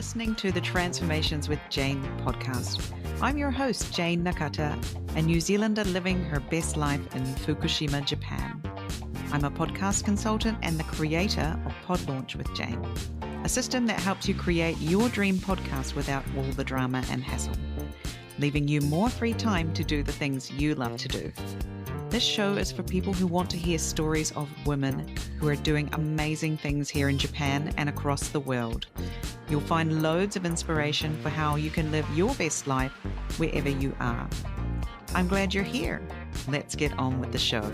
listening to the Transformations with Jayne podcast. I'm your host, Jayne Nakata, a New Zealander living her best life in Fukushima, Japan. I'm a podcast consultant and the creator of Pod Launch with Jayne, a system that helps you create your dream podcast without all the drama and hassle, leaving you more free time to do the things you love to do. This show is for people who want to hear stories of women who are doing amazing things here in Japan and across the world. You'll find loads of inspiration for how you can live your best life wherever you are. I'm glad you're here. Let's get on with the show.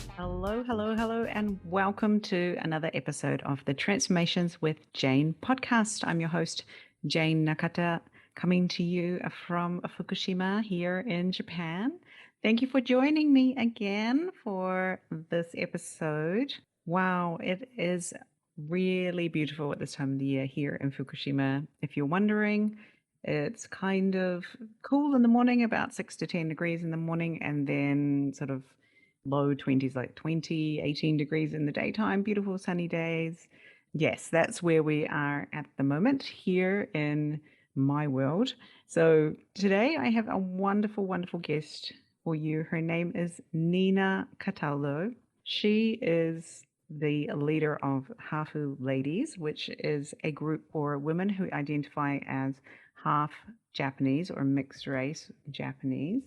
Hello, and welcome to another episode of the Transformations with Jayne podcast. I'm your host, Jayne Nakata, coming to you from Fukushima here in Japan. Thank you for joining me again for this episode. Wow, it is really beautiful at this time of the year here in Fukushima. If you're wondering, it's kind of cool in the morning, about 6 to 10 degrees in the morning, and then sort of low 20s, like 20, 18 degrees in the daytime, beautiful sunny days. Yes, that's where we are at the moment here in my world. So today I have a wonderful, wonderful guest for you. Her name is Nina Cataldo. She is the leader of Hafu Ladies, which is a group for women who identify as half Japanese or mixed race Japanese.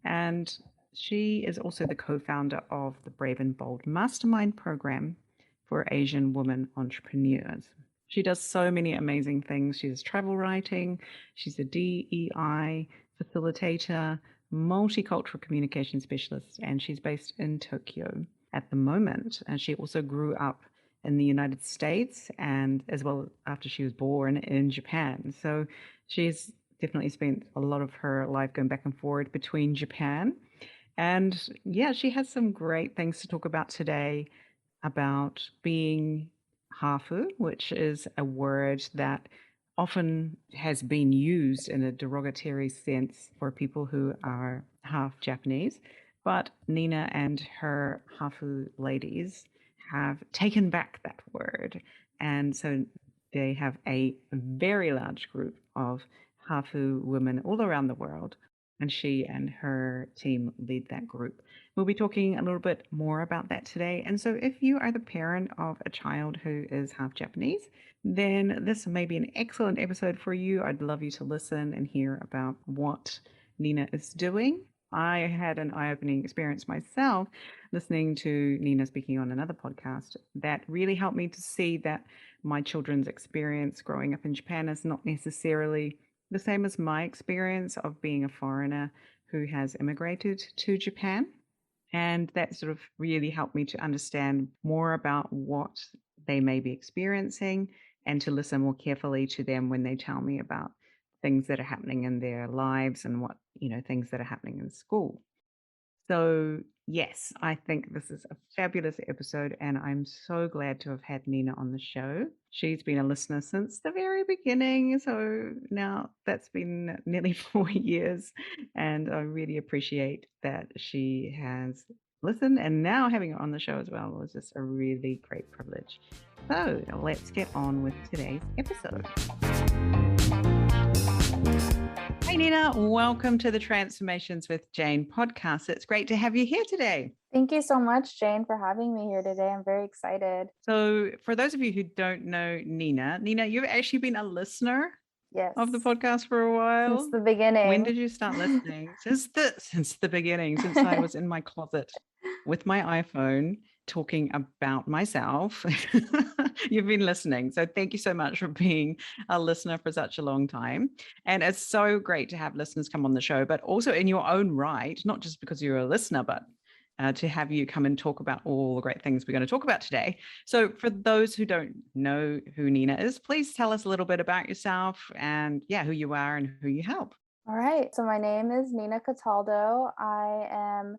And she is also the co-founder of the Brave and Bold Mastermind program for Asian women entrepreneurs. She does so many amazing things. She does travel writing. She's a DEI facilitator, multicultural communication specialist, and she's based in Tokyo at the moment. And she also grew up in the United States and as well after she was born in Japan. So she's definitely spent a lot of her life going back and forward between Japan. And yeah, she has some great things to talk about today about being Hafu, which is a word that often has been used in a derogatory sense for people who are half Japanese. But Nina and her Hafu ladies have taken back that word. And so they have a very large group of Hafu women all around the world. And she and her team lead that group. We'll be talking a little bit more about that today. And so if you are the parent of a child who is half Japanese, then this may be an excellent episode for you. I'd love you to listen and hear about what Nina is doing. I had an eye-opening experience myself listening to Nina speaking on another podcast that really helped me to see that my children's experience growing up in Japan is not necessarily the same as my experience of being a foreigner who has immigrated to Japan. And that sort of really helped me to understand more about what they may be experiencing and to listen more carefully to them when they tell me about things that are happening in their lives and what, things that are happening in school. So yes, I think this is a fabulous episode and I'm so glad to have had Nina on the show. She's been a listener since the very beginning. So now that's been nearly 4 years and I really appreciate that she has listened, and now having her on the show as well was just a really great privilege. So let's get on with today's episode. Hey Nina, welcome to the Transformations with Jayne podcast. It's great to have you here today. Thank you so much, Jayne, for having me here today. I'm very excited. So for those of you who don't know Nina, you've actually been a listener of the podcast for a while. Since the beginning. When did you start listening? Since the beginning, since I was in my closet with my iPhone talking about myself. You've been listening. So thank you so much for being a listener for such a long time. And it's so great to have listeners come on the show, but also in your own right, not just because you're a listener, but to have you come and talk about all the great things we're going to talk about today. So for those who don't know who Nina is, please tell us a little bit about yourself and who you are and who you help. All right. So my name is Nina Cataldo. I am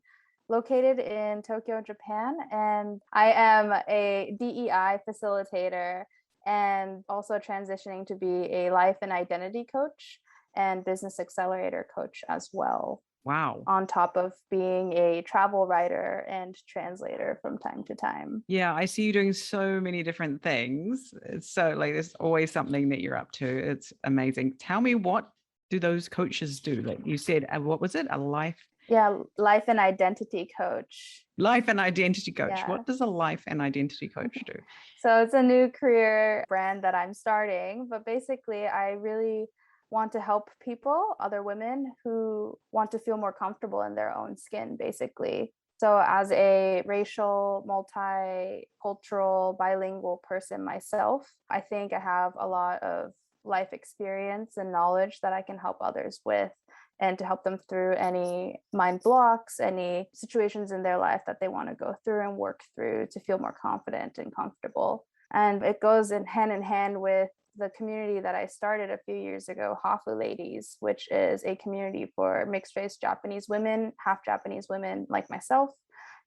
located in Tokyo, Japan, and I am a DEI facilitator and also transitioning to be a life and identity coach and business accelerator coach as well. Wow. on top of being a travel writer and translator from time to time. Yeah, I see you doing so many different things. It's so like there's always something that you're up to. It's amazing. Tell me, what do those coaches do? Like you said, what was it? A Yeah, life and identity coach. and identity coach. Yeah. What does a life and identity coach do? So it's a new career brand that I'm starting, but basically I really want to help people, other women who want to feel more comfortable in their own skin, basically. So as a racial, multicultural, bilingual person myself, I think I have a lot of life experience and knowledge that I can help others with, and to help them through any mind blocks, any situations in their life that they want to go through and work through to feel more confident and comfortable. And it goes in hand with the community that I started a few years ago, Hafu Ladies, which is a community for mixed race Japanese women, half Japanese women like myself.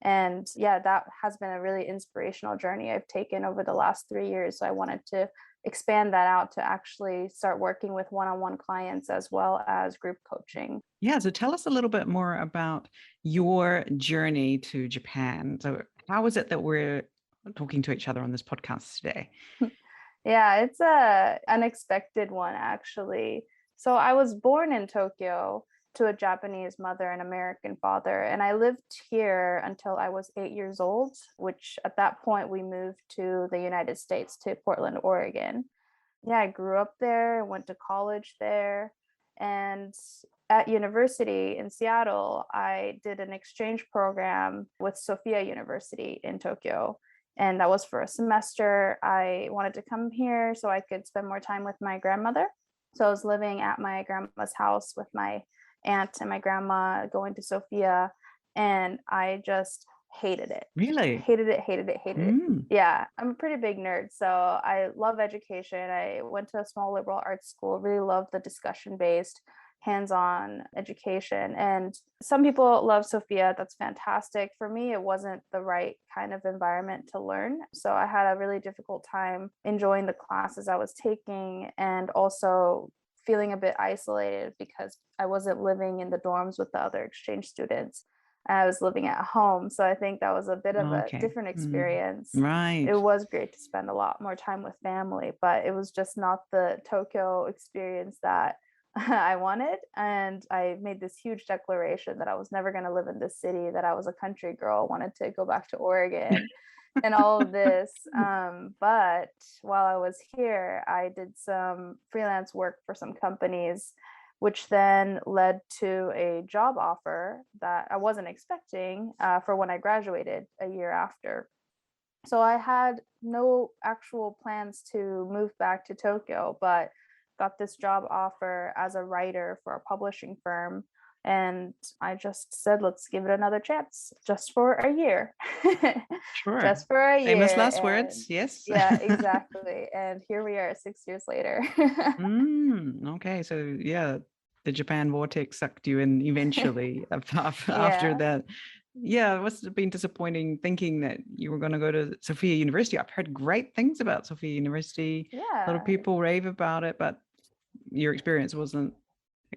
And yeah, that has been a really inspirational journey I've taken over the last 3 years. So I wanted to expand that out to actually start working with one-on-one clients as well as group coaching. Yeah, so tell us a little bit more about your journey to Japan. So how is it that we're talking to each other on this podcast today? Yeah, it's a unexpected one actually. So I was born in Tokyo to a Japanese mother and American father, and I lived here until I was 8 years old, which at that point we moved to the United States, to Portland, Oregon. Yeah, I grew up there, went to college there, and at university in Seattle, I did an exchange program with Sophia University in Tokyo. And that was for a semester. I wanted to come here so I could spend more time with my grandmother. So I was living at my grandma's house with my aunt and my grandma, going to Sophia, and I just hated it. Really? Hated it, hated it, hated it. Mm. Yeah, I'm a pretty big nerd. So I love education. I went to a small liberal arts school, really loved the discussion based, hands on education. And some people love Sophia. That's fantastic. For me, it wasn't the right kind of environment to learn. So I had a really difficult time enjoying the classes I was taking, and also feeling a bit isolated because I wasn't living in the dorms with the other exchange students. I was living at home. So I think that was a bit of a Okay. different experience. Right. It was great to spend a lot more time with family, but it was just not the Tokyo experience that I wanted. And I made this huge declaration that I was never going to live in this city, that I was a country girl, wanted to go back to Oregon and all of this. But while I was here, I did some freelance work for some companies, which then led to a job offer that I wasn't expecting for when I graduated a year after. So I had no actual plans to move back to Tokyo, but got this job offer as a writer for a publishing firm. And I just said, let's give it another chance just for a year. Sure. Just for a Famous year. last And words. Yes. yeah, exactly. And here we are 6 years later. Okay. So yeah, the Japan vortex sucked you in eventually after Yeah. that. Yeah, it must have been disappointing thinking that you were going to go to Sophia University. I've heard great things about Sophia University. A lot of Yeah. people rave about it, but your experience wasn't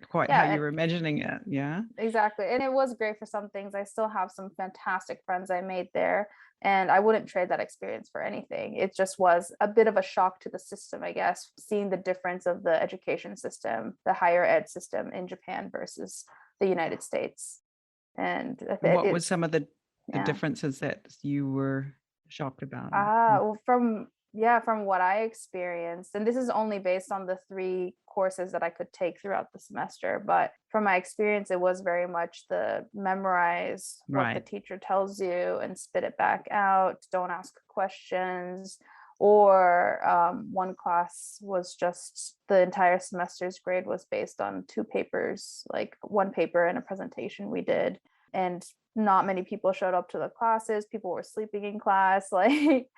quite how you Yeah. were imagining it. Yeah. Exactly. And it was great for some things. I still have some fantastic friends I made there, and I wouldn't trade that experience for anything. It just was a bit of a shock to the system, I guess, seeing the difference of the education system, the higher ed system in Japan versus the United States. And What was some of the yeah. differences that you were shocked about? Well, from what I experienced, and this is only based on the 3 courses that I could take throughout the semester, but from my experience, it was very much the memorize what the Right. teacher tells you and spit it back out. Don't ask questions. Or one class was just the entire semester's grade was based on 2 papers, like one paper and a presentation we did. And not many people showed up to the classes. People were sleeping in class. Like,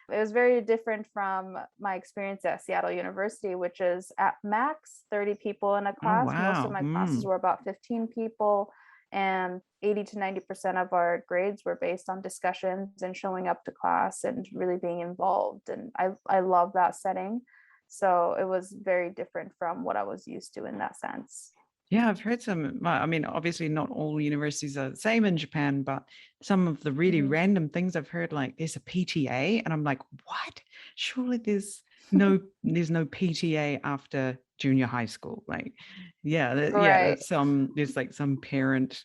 it was very different from my experience at Seattle University, which is at max 30 people in a Oh, class. Most of wow. my classes were about 15 people, and 80 to 90% of our grades were based on discussions and showing up to class and really being involved. And I love that setting. So it was very different from what I was used to in that sense. Yeah, I've heard some. I mean, obviously, not all universities are the same in Japan, but some of the really Mhm. random things I've heard, like there's a PTA, and I'm like, what? Surely there's no PTA after junior high school. Like, yeah, yeah, Right. there's like some parent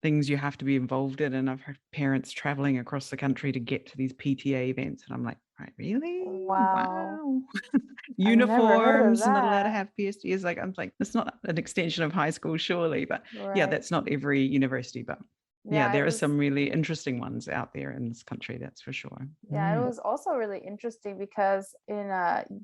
things you have to be involved in, and I've heard parents traveling across the country to get to these PTA events, and I'm like, right, really? Wow. Wow. I've never heard of Uniforms, and not allowed to that. have PSTs. Like, I'm like, it's not an extension of high school, surely. But yeah, Right. that's not every university. But yeah, Yeah, it there are was some really interesting ones out there in this country, that's for sure. yeah, it was also really interesting because in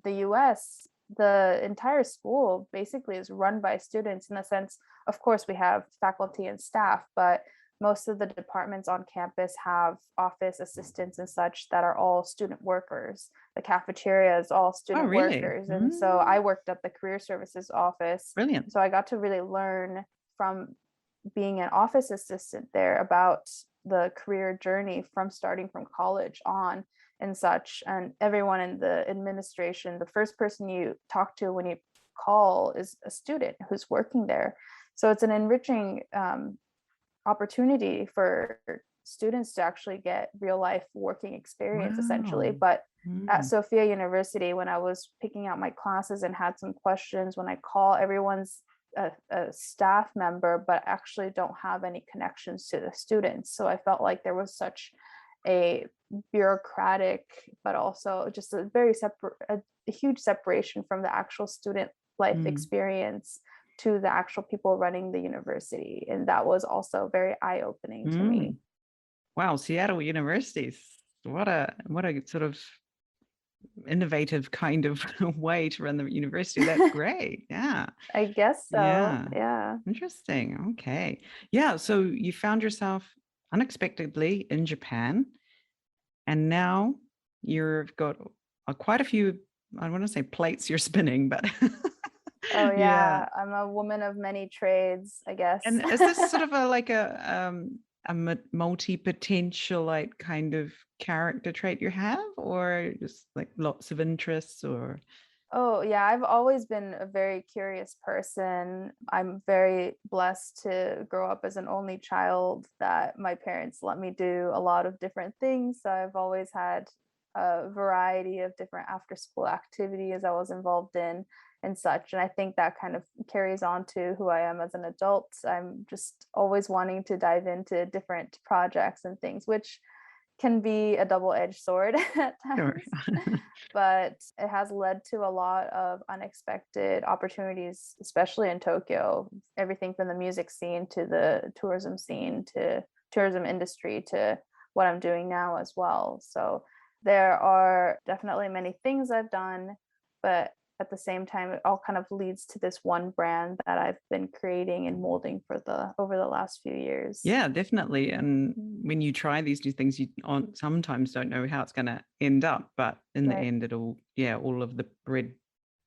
the US, the entire school basically is run by students in the sense, of course, we have faculty and staff, but most of the departments on campus have office assistants and such that are all student workers. The cafeteria is all Oh, student really? workers. And so I worked at the career services office. Brilliant. So I got to really learn from being an office assistant there about the career journey from starting from college on and such. And everyone in the administration, the first person you talk to when you call is a student who's working there. So it's an enriching opportunity for students to actually get real life working experience essentially. Wow. But at Mm. Sophia University, when I was picking out my classes and had some questions, when I call, everyone's a staff member, but actually don't have any connections to the students. So I felt like there was such a bureaucratic, but also just a very separate, a huge separation from the actual student life Mm. experience to the actual people running the university. And that was also very eye-opening to me. Mm. Wow, Seattle University. What a sort of innovative kind of way to run the university. That's great. Yeah. I guess so. Yeah. Yeah. Interesting. Okay. Yeah. So you found yourself unexpectedly in Japan, and now you've got quite a few, I don't want to say plates you're spinning, but Oh yeah. yeah, I'm a woman of many trades, I guess. And is this sort of a multi-potentialite kind of character trait you have, or just like lots of interests, or? Oh, yeah, I've always been a very curious person. I'm very blessed to grow up as an only child that my parents let me do a lot of different things. So I've always had a variety of different after school activities I was involved in and such. And I think that kind of carries on to who I am as an adult. I'm just always wanting to dive into different projects and things, which can be a double-edged sword at Sure. times, but it has led to a lot of unexpected opportunities, especially in Tokyo. Everything from the music scene to the tourism scene to tourism industry to what I'm doing now as well. So there are definitely many things I've done, but at the same time, it all kind of leads to this one brand that I've been creating and molding for the over the last few years. Yeah, definitely. And when you try these new things, you sometimes don't know how it's going to end up, but in the Right. end, all of the bread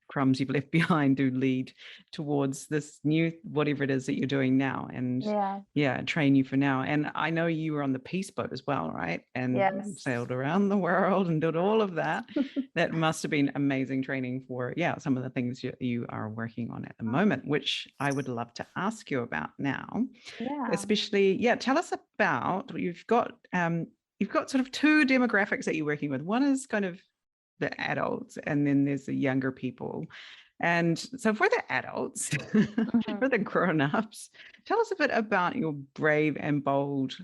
crumbs you've left behind do lead towards this new whatever it is that you're doing now, and Yeah. yeah, train you for now. And I know you were on the peace boat as well, right? And Yes. sailed around the world and did all of that. That must have been amazing training for, yeah, some of the things you are working on at the Oh, moment, which I would love to ask you about now. yeah. Especially, yeah, tell us about, you've got sort of two demographics that you're working with. One is kind of the adults, and then there's the younger people. And so for the adults, Mhm. for the grown-ups, tell us a bit about your Brave and Bold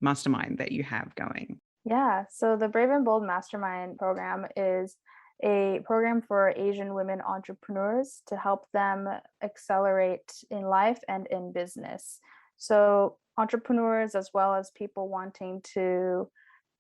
Mastermind that you have going. Yeah, so the Brave and Bold Mastermind program is a program for Asian women entrepreneurs to help them accelerate in life and in business. So, entrepreneurs, as well as people wanting to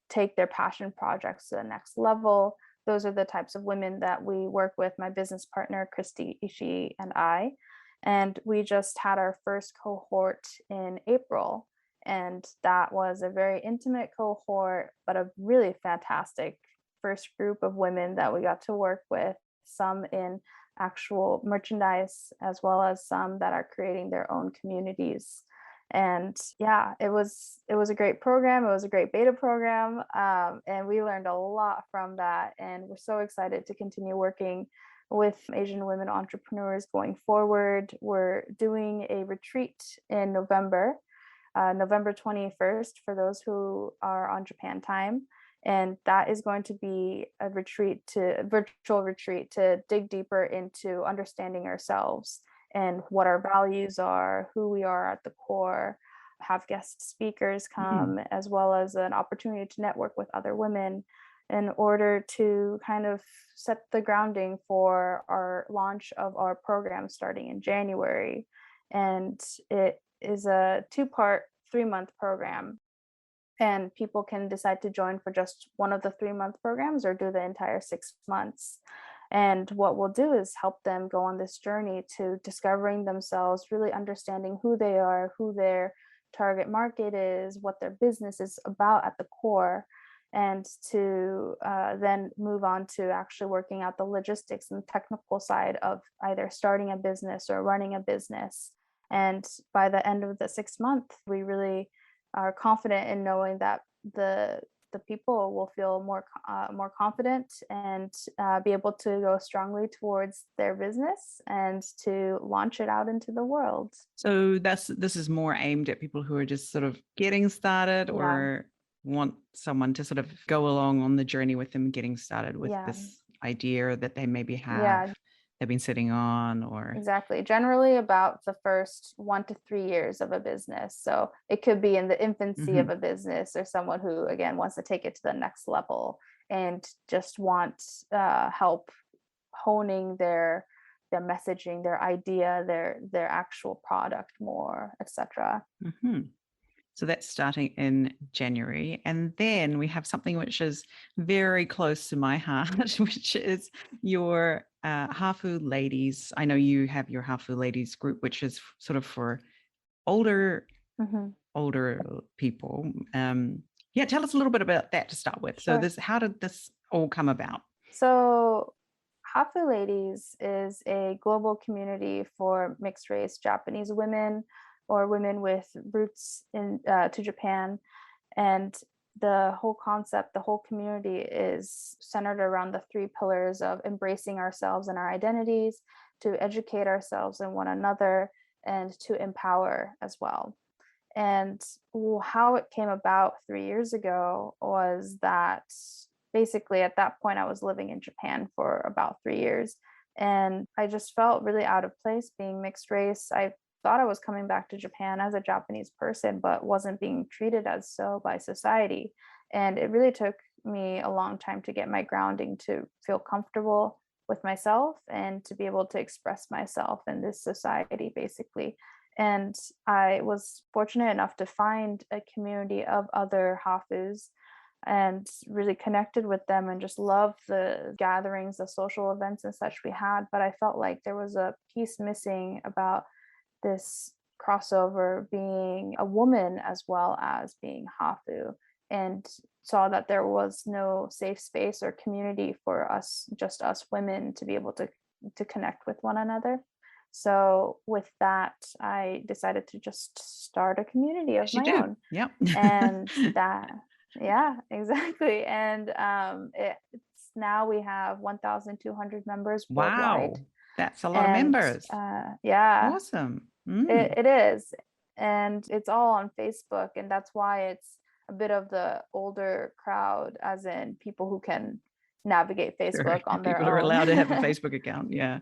take their passion projects to the next level, those are the types of women that we work with, my business partner, Christy Ishii, and I. And we just had our first cohort in April. And that was a very intimate cohort, but a really fantastic first group of women that we got to work with, some in actual merchandise, as well as some that are creating their own communities. And yeah, it was a great program. It was a great beta program, and we learned a lot from that. And we're so excited to continue working with Asian women entrepreneurs going forward. We're doing a retreat in November, November 21st, for those who are on Japan time. And that is going to be a virtual retreat to dig deeper into understanding ourselves and what our values are, who we are at the core, have guest speakers come, as well as an opportunity to network with other women in order to kind of set the grounding for our launch of our program starting in January. And it is a 2-part, 3-month program. And people can decide to join for just one of the 3-month programs or do the entire 6 months. And what we'll do is help them go on this journey to discovering themselves, really understanding who they are, who their target market is, what their business is about at the core, and to then move on to actually working out the logistics and technical side of either starting a business or running a business. And by the end of the 6 month, we really are confident in knowing that the people will feel more confident and be able to go strongly towards their business and to launch it out into the world. So this is more aimed at people who are just sort of getting started, Yeah, or want someone to sort of go along on the journey with them getting started with yeah, this idea that they maybe have yeah, they've been sitting on, or exactly. Generally about the first 1 to 3 years of a business. So it could be in the infancy of Mhm. a business, or someone who, again, wants to take it to the next level and just wants help honing their messaging, their idea, their actual product more, etc. Mhm. So that's starting in January. And then we have something which is very close to my heart, which is your Hafu Ladies. I know you have your Hafu Ladies group, which is sort of for older Hmm. older people. Yeah, tell us a little bit about that to start with. So Sure. how did this all come about? So Hafu Ladies is a global community for mixed race Japanese women or women with roots in to Japan. And the whole concept, the whole community is centered around the 3 pillars of embracing ourselves and our identities, to educate ourselves and one another, and to empower as well. And how it came about 3 years ago was that basically at that point I was living in Japan for about 3 years. And I just felt really out of place being mixed race. I thought I was coming back to Japan as a Japanese person, but wasn't being treated as so by society. And it really took me a long time to get my grounding, to feel comfortable with myself and to be able to express myself in this society, basically. And I was fortunate enough to find a community of other Hafus and really connected with them and just loved the gatherings, the social events and such we had. But I felt like there was a piece missing about this crossover, being a woman as well as being Hafu, and saw that there was no safe space or community for us, just us women, to be able to connect with one another. So with that, I decided to just start a community of As you my do. own. Yep. And that, yeah, exactly. And it's now we have 1,200 members worldwide. Wow. That's a lot of And members. yeah, Awesome. it is. And it's all on Facebook. And that's why it's a bit of the older crowd, as in people who can navigate Sure. Facebook on their People are own. allowed to have a Facebook account. Yeah.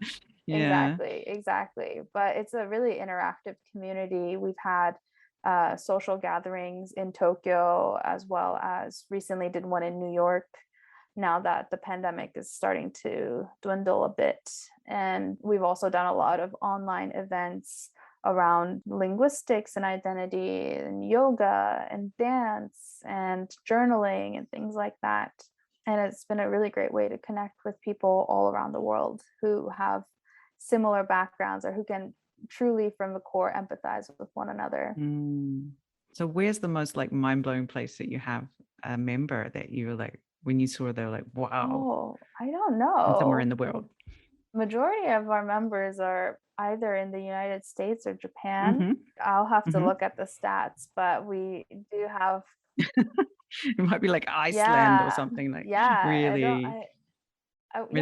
Yeah. Exactly, exactly. But it's a really interactive community. We've had social gatherings in Tokyo, as well as recently did one in New York, now that the pandemic is starting to dwindle a bit. And we've also done a lot of online events around linguistics and identity and yoga and dance and journaling and things like that. And it's been a really great way to connect with people all around the world who have similar backgrounds or who can truly from the core empathize with one another. Mm. So where's the most like mind-blowing place that you have a member that you were like, when you saw, they're like, wow, Oh, I don't and somewhere in know. the world? majority of our members are either in the United States or Japan. Mm-hmm. I'll have to Mm-hmm. look at the stats, but we do have, It might be like Iceland or yeah, something like yeah. really, really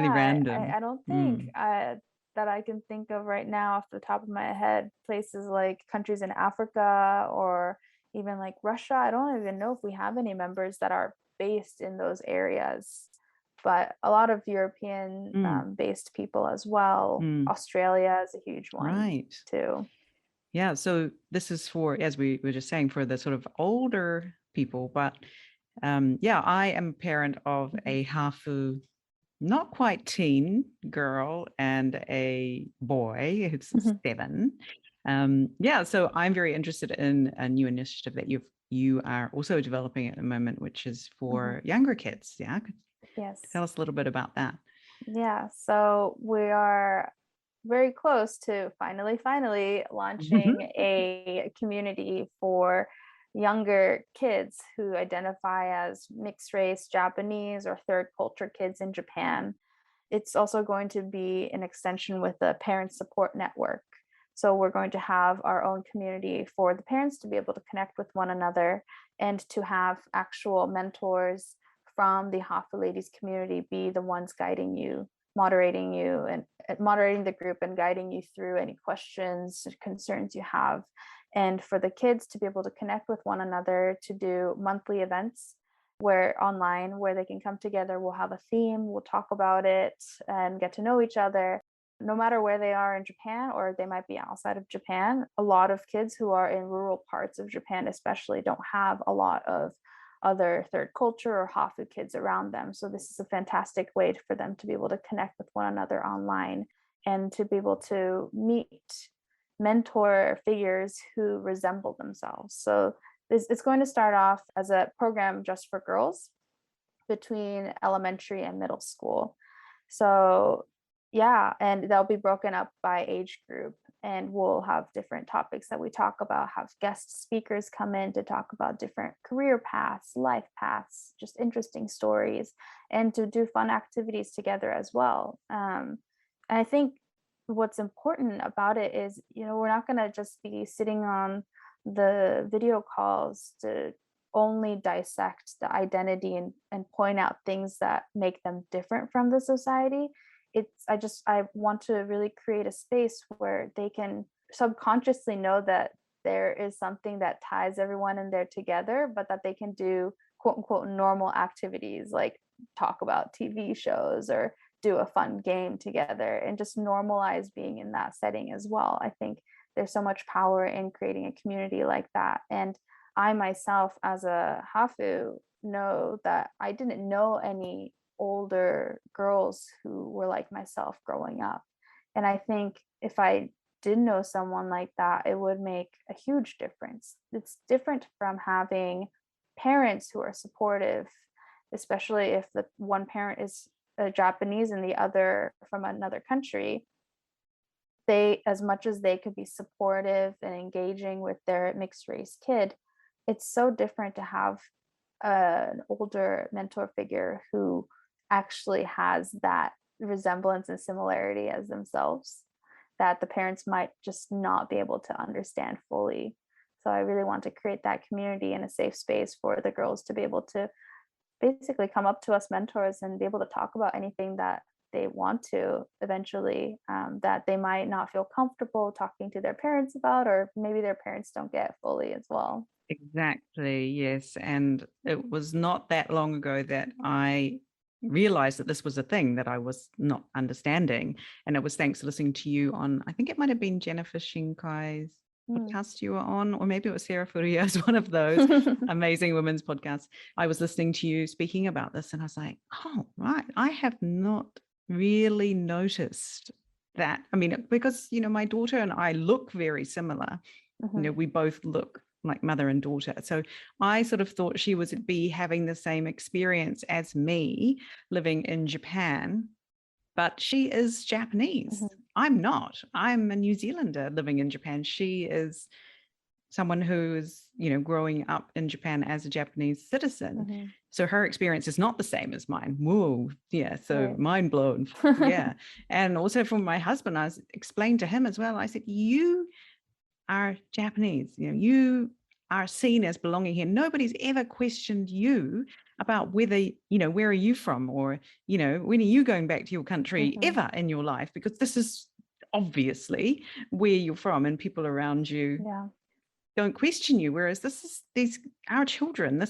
Yeah, random. I don't think Mm. that I can think of right now off the top of my head places like countries in Africa or even like Russia. I don't even know if we have any members that are based in those areas, but a lot of European Mm. based people as well. Mm. Australia is a huge one Right. too. Yeah. So this is for, as we were just saying, for the sort of older people. But yeah, I am a parent of Mhm. a Hafu, not quite teen girl and a boy who's Mhm. 7. Yeah, so I'm very interested in a new initiative that you are also developing at the moment, which is Mhm. for younger kids. Yeah, tell Yes. us a little bit about that. Yeah, so we are very close to finally launching a community for younger kids who identify as mixed race Japanese or third culture kids in Japan. It's also going to be an extension with the parent support network. So we're going to have our own community for the parents to be able to connect with one another and to have actual mentors from the Hafu Ladies community be the ones guiding you, moderating you, and moderating the group and guiding you through any questions, concerns you have. And for the kids to be able to connect with one another to do monthly events where online where they can come together. We'll have a theme, we'll talk about it and get to know each other. No matter where they are in Japan or they might be outside of Japan, a lot of kids who are in rural parts of Japan especially don't have a lot of other third culture or Hafu kids around them. So this is a fantastic way for them to be able to connect with one another online and to be able to meet mentor figures who resemble themselves. So it's going to start off as a program just for girls between elementary and middle school. So yeah, and they'll be broken up by age group and we'll have different topics that we talk about, have guest speakers come in to talk about different career paths, life paths, just interesting stories, and to do fun activities together as well. And I think what's important about it is, we're not going to just be sitting on the video calls to only dissect the identity and point out things that make them different from the society. I want to really create a space where they can subconsciously know that there is something that ties everyone in there together, but that they can do quote unquote normal activities like talk about TV shows or do a fun game together and just normalize being in that setting as well. I think there's so much power in creating a community like that. And I myself, as a Hafu, know that I didn't know any older girls who were like myself growing up. And I think if I did know someone like that, it would make a huge difference. It's different from having parents who are supportive, especially if the one parent is Japanese and the other from another country. They, as much as they could be supportive and engaging with their mixed race kid, it's so different to have an older mentor figure who actually has that resemblance and similarity as themselves that the parents might just not be able to understand fully. So I really want to create that community and a safe space for the girls to be able to basically come up to us mentors and be able to talk about anything that they want to eventually, that they might not feel comfortable talking to their parents about, or maybe their parents don't get fully as well. Exactly, yes. And it was not that long ago that I realized that this was a thing that I was not understanding. And it was thanks to listening to you on, I think it might have been Jennifer Shinkai's podcast you were on, or maybe it was Sarah Furia's, one of those amazing women's podcasts. I was listening to you speaking about this and I was like, oh, right, I have not really noticed that. I mean, because, my daughter and I look very similar. We both look like mother and daughter. So I sort of thought she would be having the same experience as me living in Japan, but she is Japanese. I'm not. I'm a New Zealander living in Japan. She is someone who is, growing up in Japan as a Japanese citizen. So her experience is not the same as mine. Whoa. Yeah. So Right. mind blown. Yeah. And also from my husband, I explained to him as well. I said, you are Japanese, you are seen as belonging here. Nobody's ever questioned you about whether, where are you from, or, when are you going back to your country ever in your life? Because this is obviously where you're from, and people around you don't question you. Whereas these our children,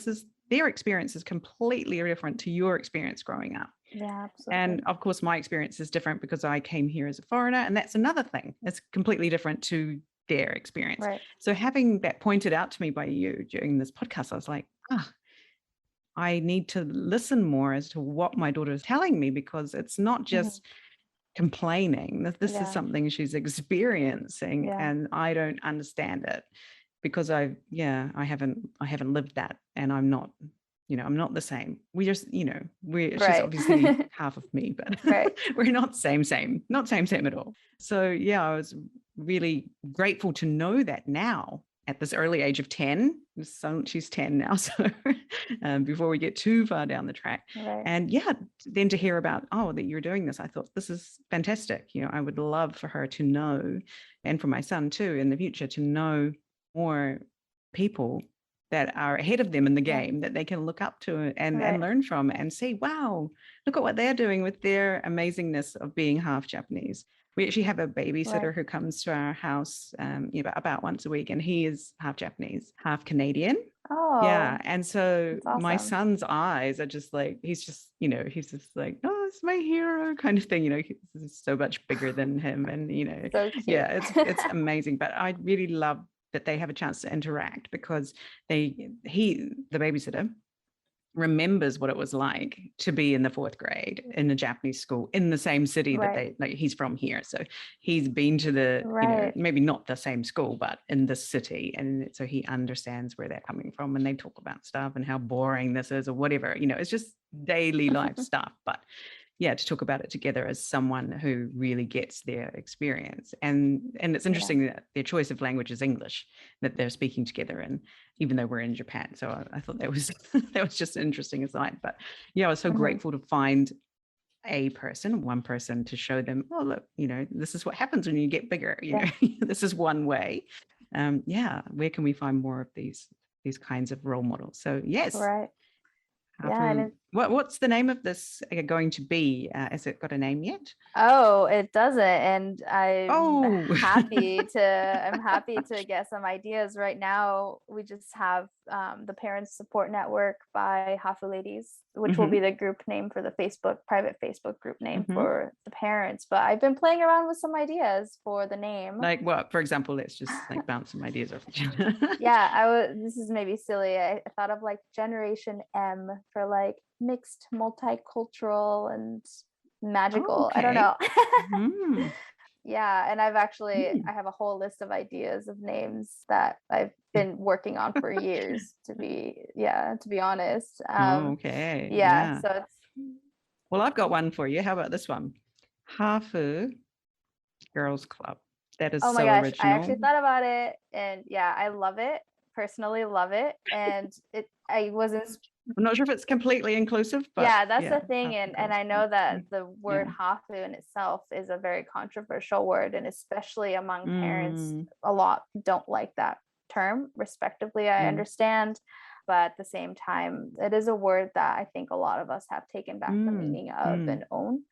their experience is completely different to your experience growing up. Yeah, absolutely. And of course, my experience is different because I came here as a foreigner, and that's another thing. It's completely different to their experience. Right. So having that pointed out to me by you during this podcast, I was like, I need to listen more as to what my daughter is telling me, because it's not just complaining. This is something she's experiencing, and I don't understand it because I haven't lived that, and I'm not, I'm not the same. We just, she's obviously half of me, but we're not same at all. So yeah, I was really grateful to know that now at this early age of 10. So she's 10 now, so before we get too far down the track. And then to hear about, that you're doing this, I thought, this is fantastic. I would love for her to know, and for my son too in the future, to know more people that are ahead of them in the game that they can look up to and learn from, and see, wow, look at what they're doing with their amazingness of being half Japanese. We actually have a babysitter who comes to our house about once a week, and he is half Japanese, half Canadian. Yeah. And so my son's eyes are just like, he's just like, oh, it's my hero kind of thing. He's so much bigger than him. And, so cute. Yeah, it's amazing. But I really love that they have a chance to interact, because the babysitter remembers what it was like to be in the 4th grade in a Japanese school in the same city that he's from here. So he's been to the, maybe not the same school, but in the city. And so he understands where they're coming from, and they talk about stuff and how boring this is or whatever, it's just daily life stuff. But yeah, to talk about it together as someone who really gets their experience. And it's interesting that their choice of language is English, that they're speaking together, and even though we're in Japan. So I thought that was that was just an interesting aside. But yeah, I was so grateful to find one person to show them, oh, look, this is what happens when you get bigger. This is one way. Where can we find more of these kinds of role models? So yes. Yeah. What's the name of this going to be? Has it got a name yet? Oh, it doesn't. And I'm happy to get some ideas. Right now, we just have the Parents Support Network by Hafu Ladies, which will be the group name for the private Facebook group name for the parents. But I've been playing around with some ideas for the name. Like what? For example, let's just bounce some ideas off each other. This is maybe silly. I thought of Generation M for mixed, multicultural, and magical. I don't know. And I've actually I have a whole list of ideas of names that I've been working on for years, to be honest. So it's, well, I've got one for you. How about this one? Hafu Girls Club. That is oh my so gosh, original. I actually thought about it, and I love it. Personally love it. And I'm not sure if it's completely inclusive, but that's the thing. And I know that the word Hafu in itself is a very controversial word, and especially among parents, a lot don't like that term. Respectively, I understand, but at the same time, it is a word that I think a lot of us have taken back the meaning of and own.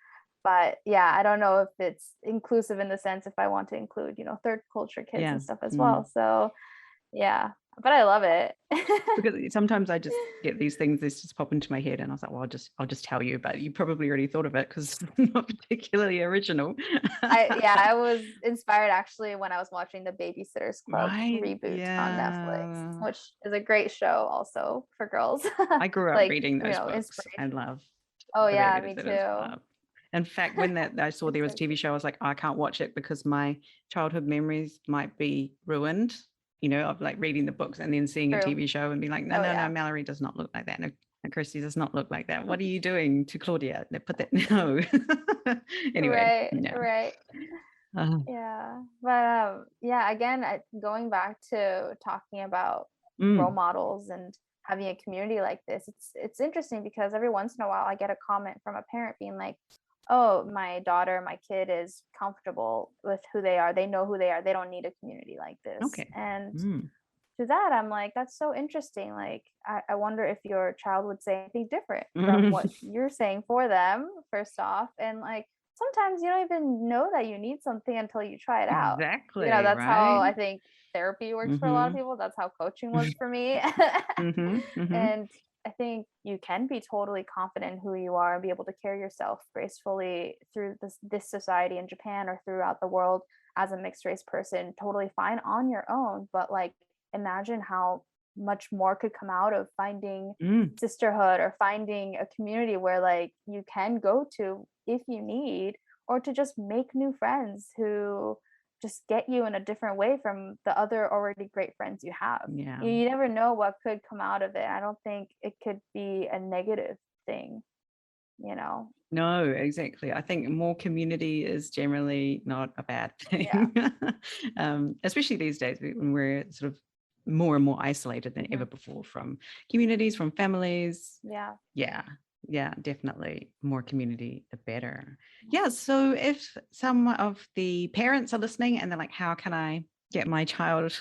But I don't know if it's inclusive in the sense if I want to include, third culture kids and stuff as well. So but I love it. Because sometimes I just get these things, this just pop into my head, and I was like, well, I'll just tell you, but you probably already thought of it because it's not particularly original. I was inspired actually when I was watching the Babysitter's Club reboot on Netflix, which is a great show also for girls. I grew up reading those books and loved. Oh yeah, me too. In fact, when I saw there was a TV show, I was like, I can't watch it because my childhood memories might be ruined, of reading the books and then seeing a TV show and being like, no, Mallory does not look like that. No, Kirsty does not look like that. What are you doing to Claudia? Put that, no. Anyway. Right. But again, going back to talking about role models and having a community like this. It's interesting because every once in a while I get a comment from a parent being like, oh, my daughter, my kid is comfortable with who they are. They know who they are. They don't need a community like this. Okay. And to that, I'm like, that's so interesting. Like, I wonder if your child would say anything different from what you're saying for them, first off. And like, sometimes you don't even know that you need something until you try it out. Exactly, That's how right? I think therapy works for a lot of people. That's how coaching was for me. And I think you can be totally confident in who you are and be able to carry yourself gracefully through this society in Japan or throughout the world as a mixed race person, totally fine on your own. But like, imagine how much more could come out of finding sisterhood or finding a community where like you can go to if you need, or to just make new friends who just get you in a different way from the other already great friends you have. Yeah. You never know what could come out of it. I don't think it could be a negative thing, No, exactly. I think more community is generally not a bad thing. Especially these days when we're sort of more and more isolated than ever before from communities, from families. Yeah, definitely. More community, the better. Yeah. So if some of the parents are listening and they're like, how can I get my child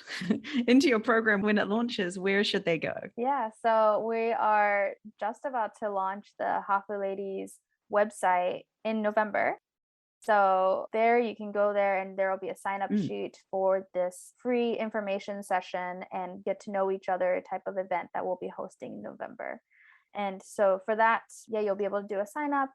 into your program when it launches, where should they go? Yeah. So we are just about to launch the Hafu Ladies website in November. So there you can go there and there will be a sign up sheet for this free information session and get to know each other type of event that we'll be hosting in November. And so for that, you'll be able to do a sign up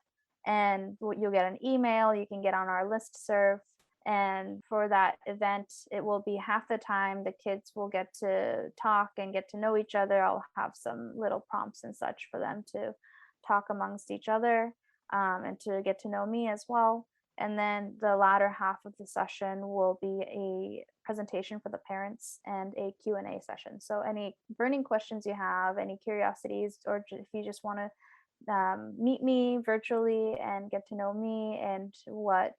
and you'll get an email. You can get on our listserv. And for that event, it will be half the time the kids will get to talk and get to know each other. I'll have some little prompts and such for them to talk amongst each other and to get to know me as well. And then the latter half of the session will be a presentation for the parents and a Q&A session. So any burning questions you have, any curiosities, or if you just want to meet me virtually and get to know me and why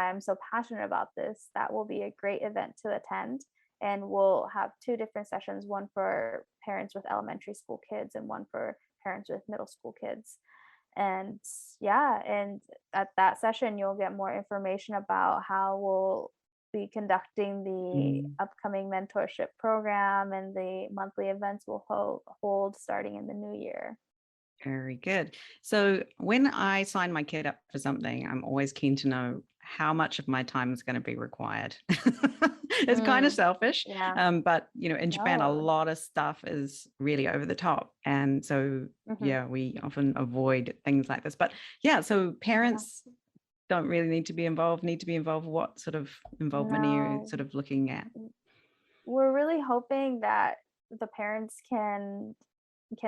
I'm so passionate about this, that will be a great event to attend. And we'll have 2 different sessions, one for parents with elementary school kids and one for parents with middle school kids. And and at that session, you'll get more information about how we'll be conducting the upcoming mentorship program and the monthly events we'll hold starting in the new year. Very good. So when I sign my kid up for something, I'm always keen to know how much of my time is going to be required. It's kind of selfish, but in Japan, a lot of stuff is really over the top. And so, we often avoid things like this. But so parents don't really need to be involved. What sort of involvement are you sort of looking at? We're really hoping that the parents can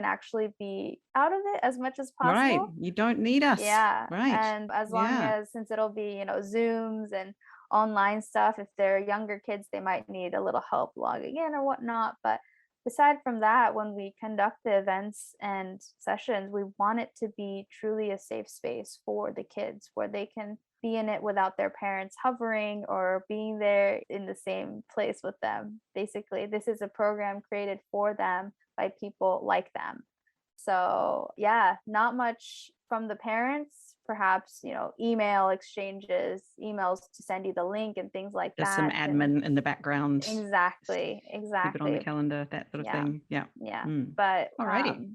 actually be out of it as much as possible. Right. You don't need us. Yeah. Right. And as long as, since it'll be, Zooms and online stuff, if they're younger kids, they might need a little help logging in or whatnot. But aside from that, when we conduct the events and sessions, we want it to be truly a safe space for the kids where they can be in it without their parents hovering or being there in the same place with them. Basically, this is a program created for them by people like them. So not much from the parents, perhaps, email exchanges, emails to send you the link and things like Just that. Just some admin in the background. Exactly. Keep it on the calendar, that sort of thing. Yeah. But alrighty.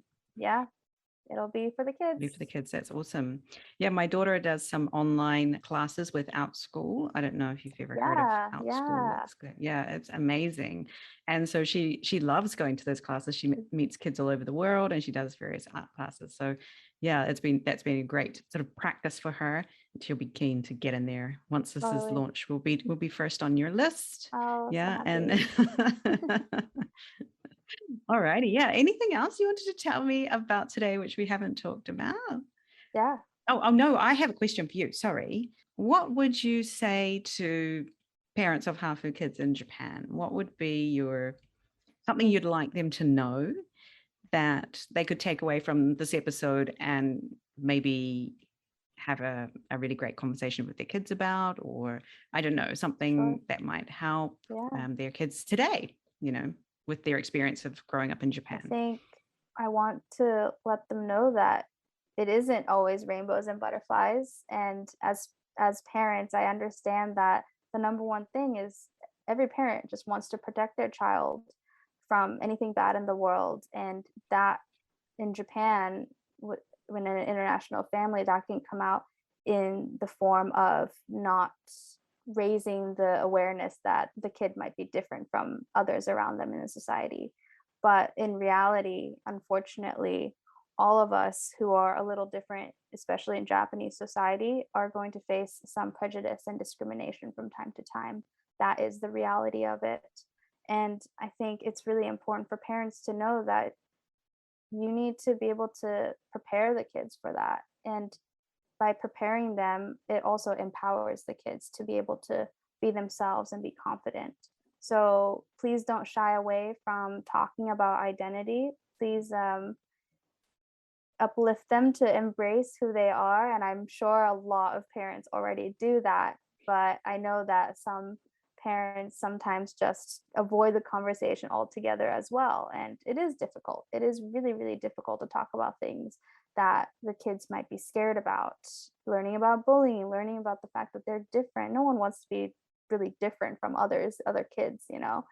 It'll be for the kids. Be for the kids. That's awesome. Yeah, my daughter does some online classes with Outschool. I don't know if you've ever heard of Outschool. It's amazing. And so she loves going to those classes. She meets kids all over the world and she does various art classes. So that's been a great sort of practice for her. She'll be keen to get in there once this is launched. We'll be first on your list. Oh, and all righty. Yeah. Anything else you wanted to tell me about today, which we haven't talked about? Yeah. Oh, no, I have a question for you. Sorry. What would you say to parents of Hafu kids in Japan? What would be something you'd like them to know that they could take away from this episode and maybe have a really great conversation with their kids about, or I don't know, something that might help their kids today, with their experience of growing up in Japan? I think I want to let them know that it isn't always rainbows and butterflies. And as parents, I understand that the number one thing is every parent just wants to protect their child from anything bad in the world. And that in Japan, when in an international family, that can come out in the form of not raising the awareness that the kid might be different from others around them in the society. But in reality, unfortunately, all of us who are a little different, especially in Japanese society, are going to face some prejudice and discrimination from time to time. That is the reality of it. And I think it's really important for parents to know that you need to be able to prepare the kids for that. And by preparing them, it also empowers the kids to be able to be themselves and be confident. So please don't shy away from talking about identity. Please uplift them to embrace who they are. And I'm sure a lot of parents already do that. But I know that some parents sometimes just avoid the conversation altogether as well. And it is difficult. It is really, really difficult to talk about things that the kids might be scared about. Learning about bullying, learning about the fact that they're different. No one wants to be really different from other kids, you know.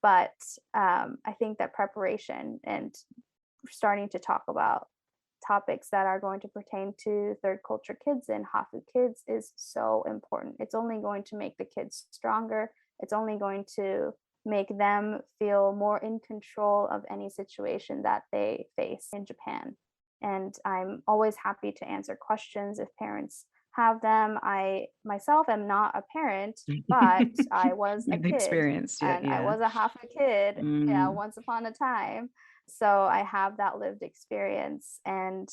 But I think that preparation and starting to talk about topics that are going to pertain to third culture kids and Hafu kids is so important. It's only going to make the kids stronger. It's only going to make them feel more in control of any situation that they face in Japan. And I'm always happy to answer questions if parents have them. I myself am not a parent, but I was a You've kid experienced it, and I yeah. was a Hafu kid, yeah, Mm. once upon a time. So I have that lived experience. And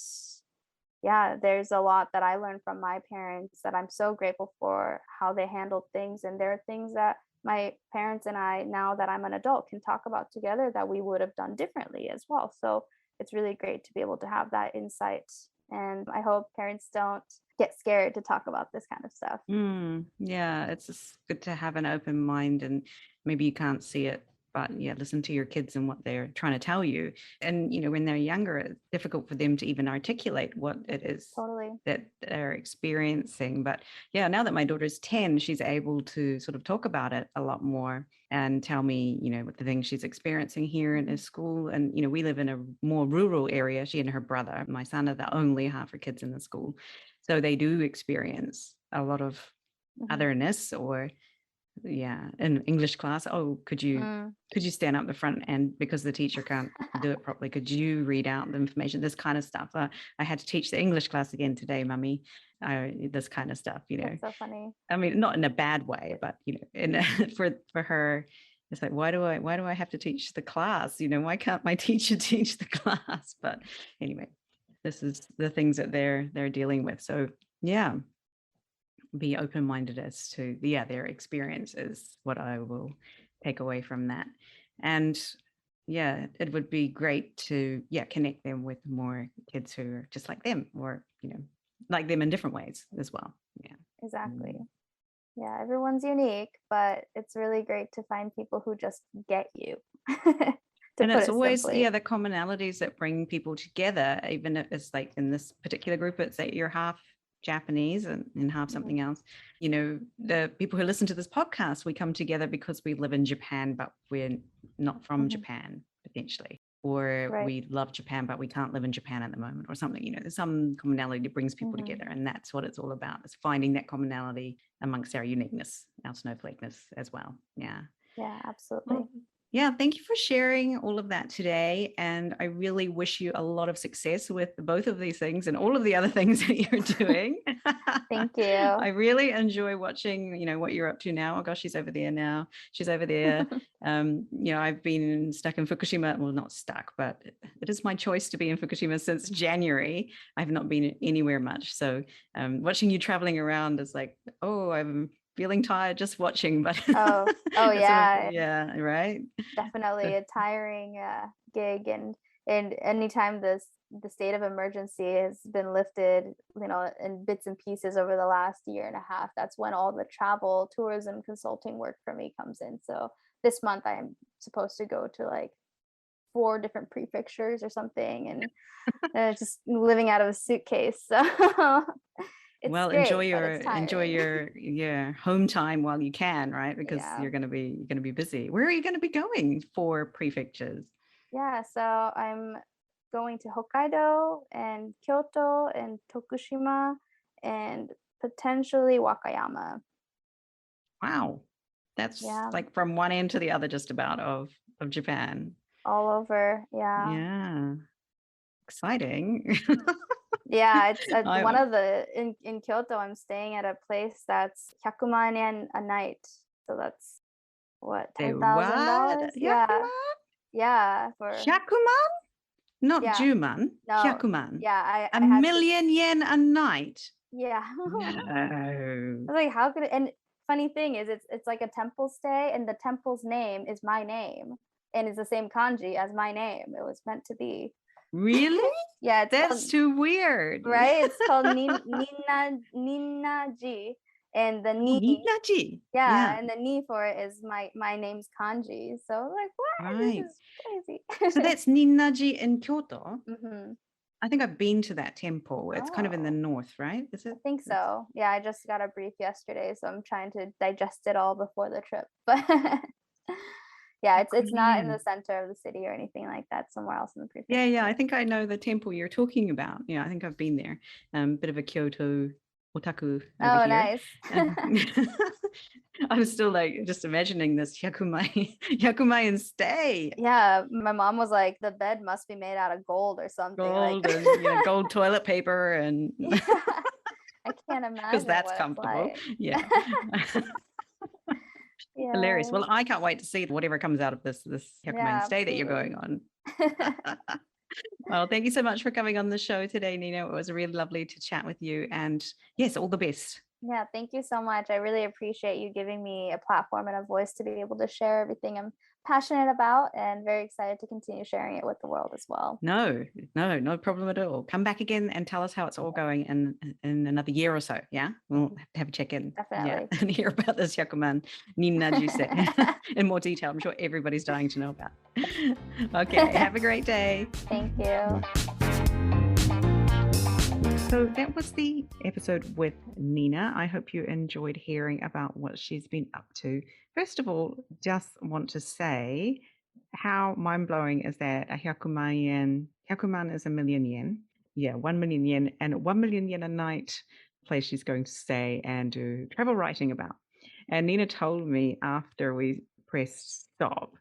yeah, there's a lot that I learned from my parents that I'm so grateful for how they handled things. And there are things that my parents and I, now that I'm an adult, can talk about together that we would have done differently as well. So it's really great to be able to have that insight. And I hope parents don't get scared to talk about this kind of stuff. Yeah, it's just good to have an open mind, and maybe you can't see it, but yeah, listen to your kids and what they're trying to tell you. And when they're younger, it's difficult for them to even articulate what it is Totally. that they're experiencing. But yeah, now that my daughter's 10, she's able to sort of talk about it a lot more and tell me, what the things she's experiencing here in her school. And we live in a more rural area. She and her brother, my son, are the only half her kids in the school. So they do experience a lot of otherness, or in English class, could you stand up the front, and because the teacher can't do it properly, could you read out the information, this kind of stuff. I had to teach the English class again today, mummy. This kind of stuff. That's so funny. I mean, not in a bad way, but for her, it's like, why do I have to teach the class? Why can't my teacher teach the class? But anyway, this is the things that they're dealing with. So yeah, be open-minded as to their experience is what I will take away from that. And yeah, it would be great to connect them with more kids who are just like them, or like them in different ways as well. Yeah, Exactly. Yeah, everyone's unique, but it's really great to find people who just get you. To and put it's it always simply. the commonalities that bring people together, even if it's like in this particular group, it's that you're half Japanese and half something else. The people who listen to this podcast, we come together because we live in Japan, but we're not from Japan, potentially. Or Right. we love Japan, but we can't live in Japan at the moment, or something. There's some commonality that brings people together, and that's what it's all about, is finding that commonality amongst our uniqueness, our snowflakeness as well. Yeah. Yeah, absolutely. Well, yeah, thank you for sharing all of that today. And I really wish you a lot of success with both of these things and all of the other things that you're doing. Thank you. I really enjoy watching, what you're up to now. Oh gosh, she's over there now. She's over there. I've been stuck in Fukushima. Well, not stuck, but it is my choice to be in Fukushima since January. I've not been anywhere much. So watching you traveling around is like, I'm feeling tired just watching, but oh yeah, yeah, right. definitely a tiring gig. And anytime the state of emergency has been lifted, in bits and pieces over the last year and a half, that's when all the travel, tourism, consulting work for me comes in. So this month I'm supposed to go to like 4 different prefectures or something, and just living out of a suitcase. So it's Well, great, but it's enjoy tiring. your home time while you can, right? Because Yeah. you're gonna be busy. Where are you gonna be going for prefectures? Yeah, so I'm going to Hokkaido and Kyoto and Tokushima and potentially Wakayama. Wow. That's Yeah, like from one end to the other just about of Japan. all over. Yeah. Yeah. Exciting. Yeah, it's one I of the in Kyoto, I'm staying at a place that's 100,000 yen a night. So that's what, say what? $10,000? Yeah. Hyakuman? Yeah, for Hyakuman? Not yeah. Juman. No. Hyakuman. Yeah, A I had to million yen a night. yeah. No. I was like, how could it, and funny thing is it's like a temple stay and the temple's name is my name and it's the same kanji as my name. It was meant to be. Really? Yeah, it's That's called too weird. right. It's called Nina Ji, and the Oh, ni, Ninaji. yeah, Yeah, and the ni for it is my name's kanji. So I was like, what? right. This is So crazy. that's Ninaji in Kyoto. hmm I think I've been to that temple. It's kind of in the Oh, north, right? Is I it? think It's so. Yeah, I just got a brief yesterday, so I'm trying to digest it all before the trip. But yeah, it's not in the brilliant. center of the city or anything like that. Somewhere else in the Yeah, yeah. I prefecture. think I know the temple you're talking about. Yeah, I think I've been there. Bit of a Kyoto otaku over Oh, here. nice. Um, I was still like just imagining this Hyakumai, Hyakumayan stay, Yeah, my mom was like, the bed must be made out of gold or something. Like, gold and gold toilet paper and yeah, I can't because imagine that's what it's comfortable. like. Yeah. Hilarious. Yeah, Well, I can't wait to see whatever comes out of this Hyakumayan yeah, stay that you're absolutely. going on. Well, thank you so much for coming on the show today, Nina. It was really lovely to chat with you. And yes, all the best. Yeah, thank you so much. I really appreciate you giving me a platform and a voice to be able to share everything I'm passionate about and very excited to continue sharing it with the world as well. No, no, no problem at all. Come back again and tell us how it's all going in another year or so. Yeah, we'll have to have a check in. Yeah, Definitely. and hear about this Yakuman Nina in more detail. I'm sure everybody's dying to know about. Okay, have a great day. Thank you. So that was the episode with Nina. I hope you enjoyed hearing about what she's been up to. First of all, just want to say how mind blowing is that a hyakuman yen, hyakuman is a million yen. Yeah, 1 million yen and 1 million yen a night place she's going to stay and do travel writing about. And Nina told me after we pressed stop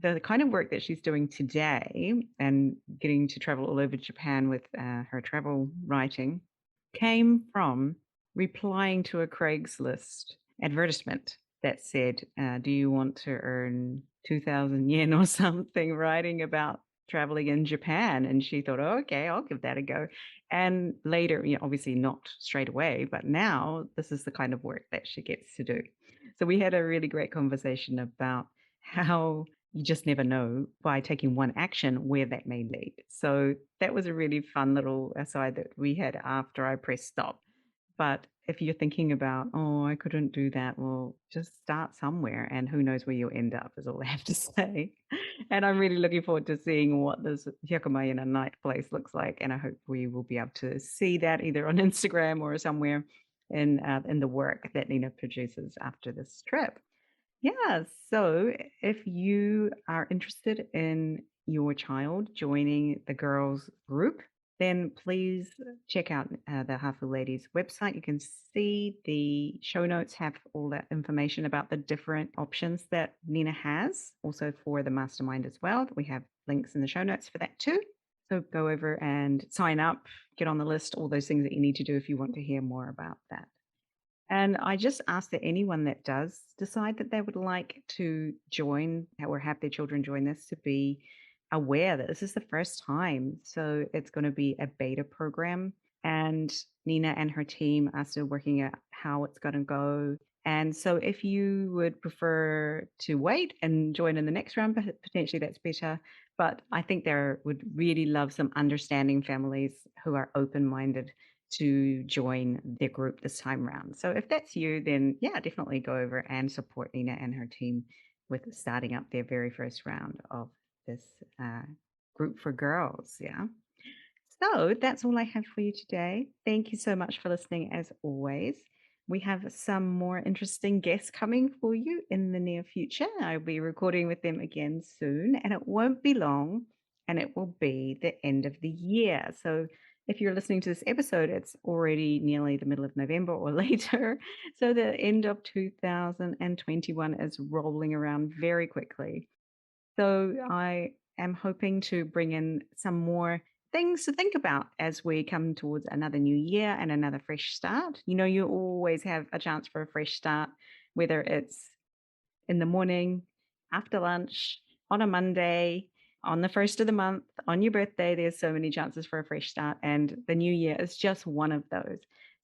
the kind of work that she's doing today and getting to travel all over Japan with her travel writing came from replying to a Craigslist advertisement that said, do you want to earn 2,000 yen or something writing about traveling in Japan? And she thought, oh, okay, I'll give that a go. And later, obviously not straight away, but now this is the kind of work that she gets to do. So we had a really great conversation about how you just never know by taking one action where that may lead. So that was a really fun little aside that we had after I pressed stop. But if you're thinking about, oh, I couldn't do that, well, just start somewhere and who knows where you'll end up, is all I have to say. And I'm really looking forward to seeing what this Hyakumayana night place looks like. And I hope we will be able to see that either on Instagram or somewhere in the work that Nina produces after this trip. Yeah. So if you are interested in your child joining the girls group, then please check out the Hafu Ladies website. You can see the show notes have all that information about the different options that Nina has, also for the mastermind as well. We have links in the show notes for that too. So go over and sign up, get on the list, all those things that you need to do if you want to hear more about that. And I just ask that anyone that does decide that they would like to join or have their children join this to be aware that this is the first time. So it's going to be a beta program. And Nina and her team are still working out how it's going to go. And so if you would prefer to wait and join in the next round, potentially that's better. But I think there would really love some understanding families who are open minded to join their group this time around. So if that's you, then yeah, definitely go over and support Nina and her team with starting up their very first round of this group for girls. Yeah. So that's all I have for you today. Thank you so much for listening, as always. We have some more interesting guests coming for you in the near future. I'll be recording with them again soon, and it won't be long, and it will be the end of the year. So if you're listening to this episode, it's already nearly the middle of November or later. So the end of 2021 is rolling around very quickly. So I am hoping to bring in some more things to think about as we come towards another new year and another fresh start. You always have a chance for a fresh start, whether it's in the morning, after lunch, on a Monday, on the first of the month, on your birthday. There's so many chances for a fresh start, and the new year is just one of those.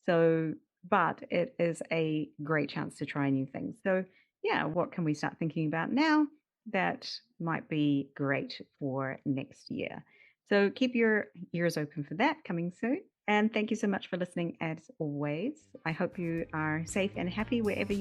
So, but it is a great chance to try new things. So, yeah, what can we start thinking about now that might be great for next year? So, keep your ears open for that coming soon. And thank you so much for listening as always. I hope you are safe and happy wherever you